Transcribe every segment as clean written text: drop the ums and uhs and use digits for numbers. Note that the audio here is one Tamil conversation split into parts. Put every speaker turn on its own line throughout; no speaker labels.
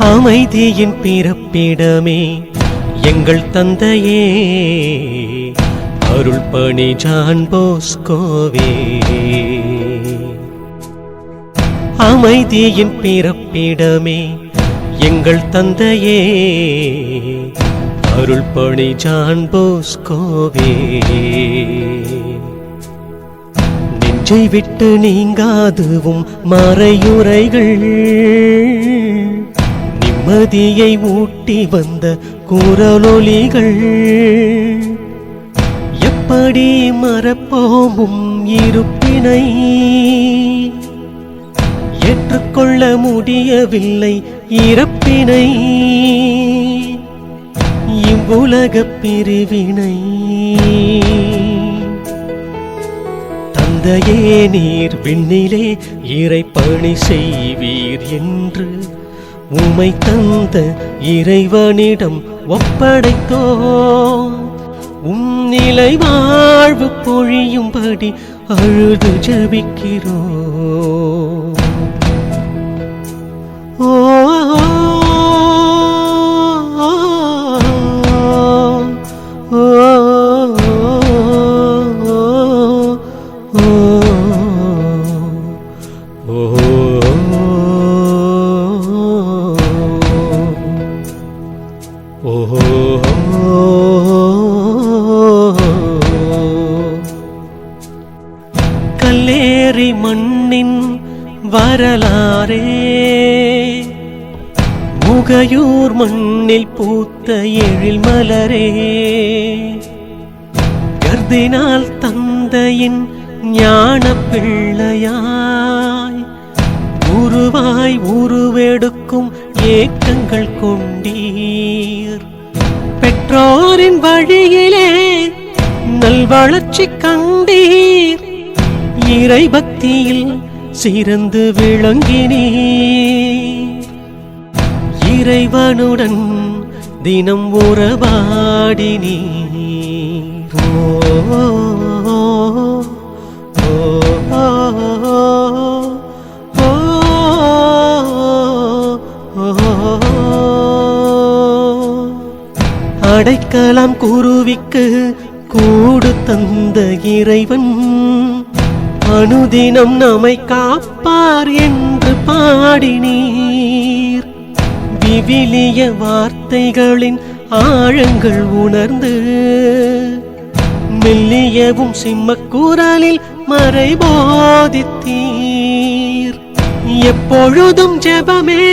அமைதியின் பிறப்பிடமே எங்கள் தந்தையே, அருள் பணி ஜான் போஸ்கோவே. அமைதியின் பிறப்பிடமே எங்கள் தந்தையே, அருள் பணி ஜான் போஸ்கோவே. நெஞ்சை விட்டு நீங்காதுவும் மறையுரைகள், நிம்மதியை ஊட்டி வந்த குரலொலிகள், எப்படி மறப்போமும் இருப்பினை ஏற்றுக்கொள்ள முடியவில்லை இறப்பினை, இவ்வுலக பிரிவினை. தந்தையே நீர் விண்ணிலே இறைப்பணி செய்வீர் என்று உமை தந்த இறைவனிடம் ஒப்படைத்தோ, நிலை வாழ்வு பொழியும்படி அழுது ஜெபிக்கிறோம். ஓ கல்லேறி மண்ணின் வரலாறே, முகையூர் மண்ணில் பூத்த எழில் மலரே, கர்தினால் தந்தையின் ஞான பிள்ளையாய் உருவாய் உருவெடுக்கும் ஏக்கங்கள் கொண்டீர். பெற்றோரின் வழியிலே நல்வளர்ச்சி கண்டீர், இறை பக்தியில் சிறந்து விளங்கினீர். இறைவனுடன் தினம் உறவாடினீர். அடைக்கலாம் குருவிக்கு கூடு தந்த இறைவன், அனுதினம் நம்மை காப்பார் என்று பாடினீர். விவிலிய வார்த்தைகளின் ஆழங்கள் உணர்ந்து மெல்லியவும் சிம்மக்குரலில் மறைபோதித்தீர். எப்பொழுதும் ஜெபமே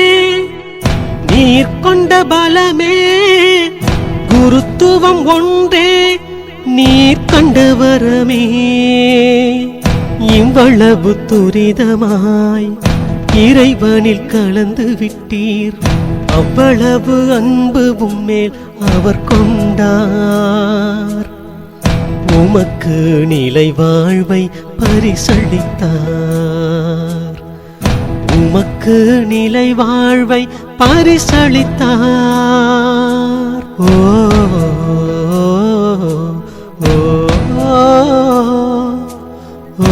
நீர் கொண்ட பலமே, குருத்துவம் ஒன்றே நீர் கண்ட வரமே. இவ்வளவு துரிதமாய் இறைவனில் கலந்து விட்டீர், அவ்வளவு அன்பு உம்மேல் அவர் கொண்டார். உமக்கு நிலை வாழ்வை பரிசளித்தார், உமக்கு நிலை வாழ்வை பரிசளித்தார். ஓ ஓ ஓ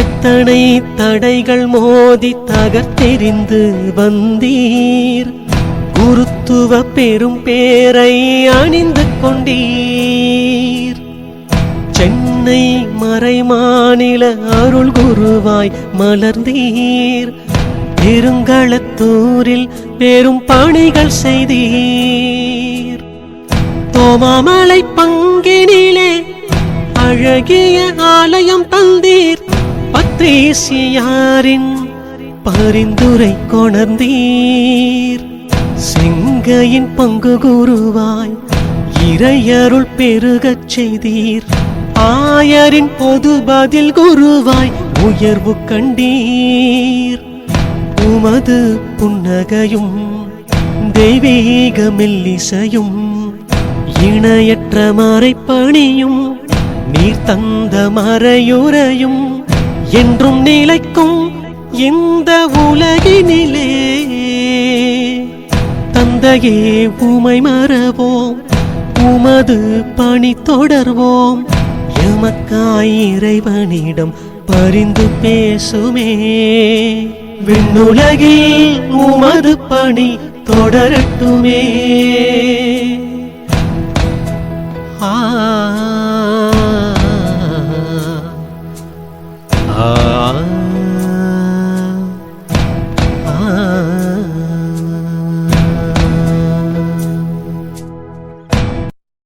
எத்தனை தடைகள் மோதி தகர்த்தெறிந்து வந்தீர், குருத்துவ பெரும் பேரை அணிந்து கொண்டீர். சென்னை மறைமாநில அருள் குருவாய் மலர்ந்தீர், பெருங்களத்தூரில் பெரும் பணிகள் செய்தீர். தோமாமலை பங்கினிலே அழகிய ஆலயம் தந்தீர், பத்ரீசியாரின் பரிந்துரை கொணர்ந்தீர். சிங்கையின் பங்கு குருவாய் இறையருள் பெருகச் செய்தீர், ஆயரின் பொது பதில் குருவாய் உயர்வு கண்டீர். உமது புன்னகையும் தெய்வீக மெல்லிசையும் இணையற்ற மறைப்பணியும் நீர் தந்த மறையுரையும் என்றும் நிலைக்கும் இந்த உலகினிலே. தந்தையே உமை மறவோம், உமது பணி தொடர்வோம், எமக்காய் இறைவனிடம் பரிந்து பேசுமே. விண்ணுலகில் உமது பணி தொடரட்டுமே. ஆ